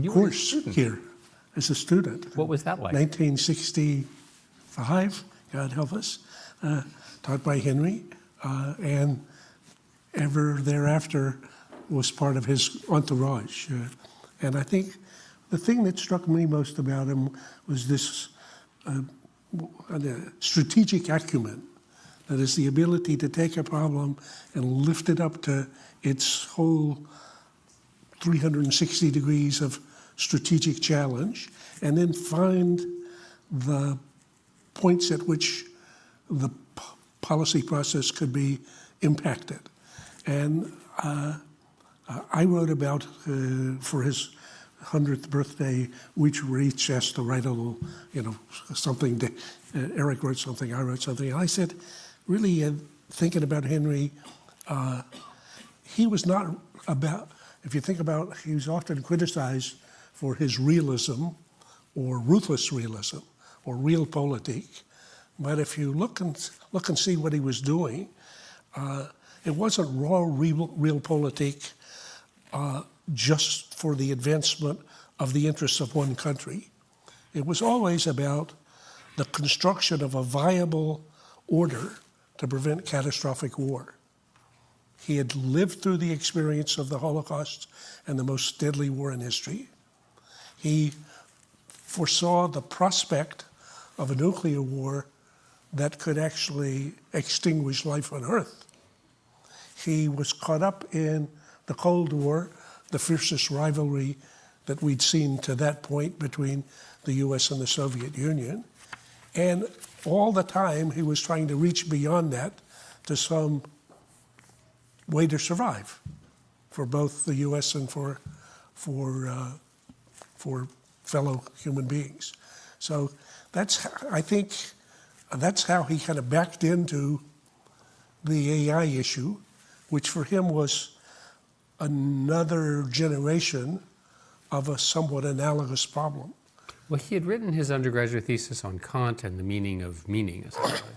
course here as a student. What was that like? 1965, God help us, taught by Henry, and ever thereafter was part of his entourage. And I think the thing that struck me most about him was this strategic acumen. That is the ability to take a problem and lift it up to its whole 360 degrees of strategic challenge, and then find the points at which the policy process could be impacted. And I wrote about, for his 100th birthday, we each asked to write a little, something. Eric wrote something, I wrote something. And I said, really thinking about Henry, he was not about, if you think about, he was often criticized for his realism or ruthless realism or realpolitik. But if you look and see what he was doing, it wasn't raw realpolitik just for the advancement of the interests of one country. It was always about the construction of a viable order to prevent catastrophic war. He had lived through the experience of the Holocaust and the most deadly war in history. He foresaw the prospect of a nuclear war that could actually extinguish life on Earth. He was caught up in the Cold War, the fiercest rivalry that we'd seen to that point between the US and the Soviet Union. And all the time he was trying to reach beyond that to some way to survive for both the US and for fellow human beings. So I think that's how he kind of backed into the AI issue, which for him was another generation of a somewhat analogous problem. Well, he had written his undergraduate thesis on Kant and the meaning of meaning, essentially.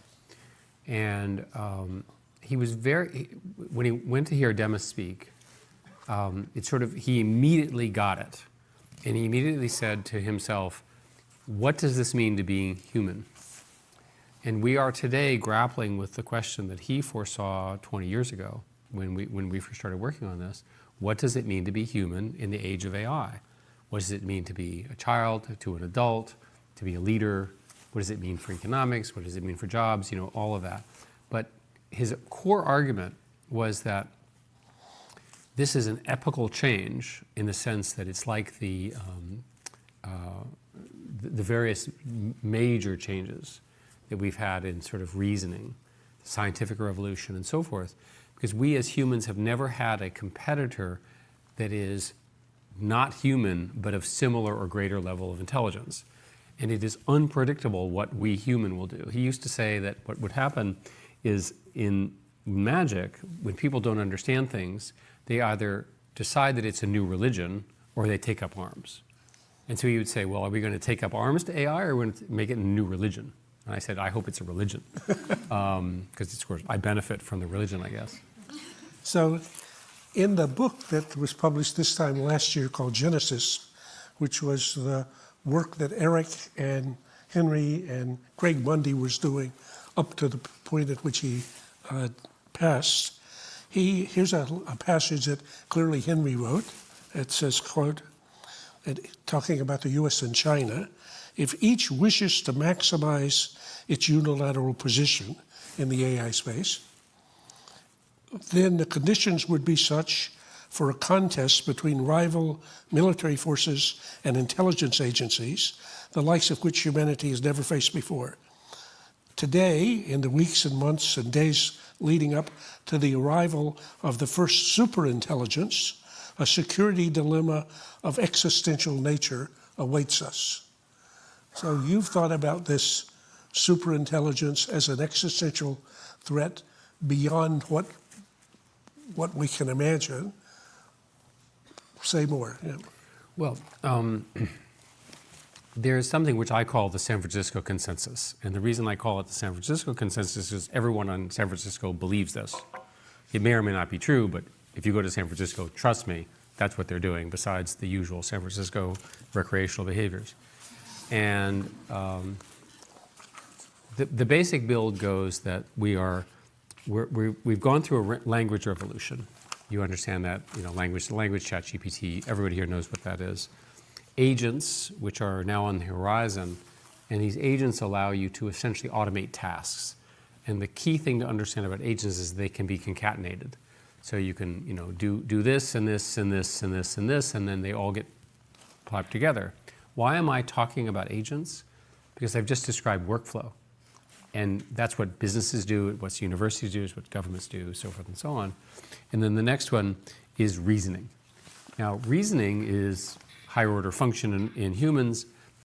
And he was when he went to hear Demis speak, he immediately got it. And he immediately said to himself, what does this mean to being human? And we are today grappling with the question that he foresaw 20 years ago when we first started working on this. What does it mean to be human in the age of AI? What does it mean to be a child, to an adult, to be a leader? What does it mean for economics? What does it mean for jobs? All of that. But his core argument was that this is an epochal change in the sense that it's like the various major changes that we've had in sort of reasoning, the scientific revolution and so forth, because we as humans have never had a competitor that is not human, but of similar or greater level of intelligence. And it is unpredictable what we human will do. He used to say that what would happen is in magic, when people don't understand things, they either decide that it's a new religion or they take up arms. And so he would say, well, are we going to take up arms to AI or are we going to make it a new religion? And I said, I hope it's a religion. Because of course, I benefit from the religion, I guess. So in the book that was published this time last year called Genesis, which was the work that Eric and Henry and Craig Bundy was doing up to the point at which he passed, here's a passage that clearly Henry wrote. It says, quote, talking about the US and China, if each wishes to maximize its unilateral position in the AI space, then the conditions would be such for a contest between rival military forces and intelligence agencies, the likes of which humanity has never faced before. Today, in the weeks and months and days leading up to the arrival of the first superintelligence, a security dilemma of existential nature awaits us. So you've thought about this superintelligence as an existential threat beyond what we can imagine. Say more. Yeah. Well, there's something which I call the San Francisco consensus. And the reason I call it the San Francisco consensus is everyone in San Francisco believes this. It may or may not be true, but if you go to San Francisco, trust me, that's what they're doing, besides the usual San Francisco recreational behaviors. And the basic build goes that we've gone through a language revolution. You understand that, language to language, ChatGPT, everybody here knows what that is. Agents, which are now on the horizon, and these agents allow you to essentially automate tasks. And the key thing to understand about agents is they can be concatenated. So you can, do this and this and this and this and this, and then they all get piped together. Why am I talking about agents? Because I've just described workflow. And that's what businesses do, what universities do, what governments do, so forth and so on. And then the next one is reasoning. Now, reasoning is higher order function in humans.